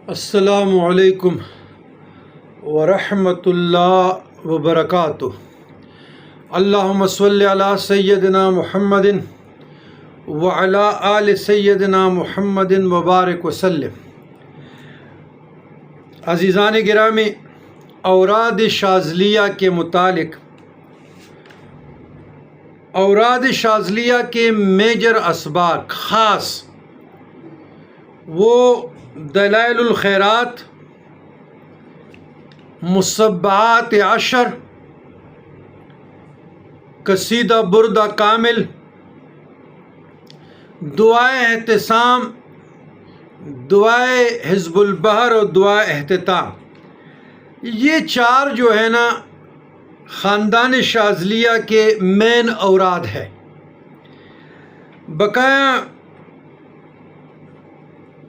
السلام علیکم ورحمۃ اللہ وبرکاتہ۔ اللہم صلی علی سیدنا محمد وعلی آل سیدنا محمد وبارک وسلم۔ عزیزان گرامی، اوراد شاذلیہ کے متعلق اوراد شاذلیہ کے میجر اسباق خاص وہ دلائل الخیرات، مصبعات عشر، قصیدہ بردہ کامل، دعائے احتسام، دعائے حزب البحر اور دعائے احتتام، یہ چار جو ہے نا خاندان شاذلیہ کے مین اوراد ہے۔ بقایا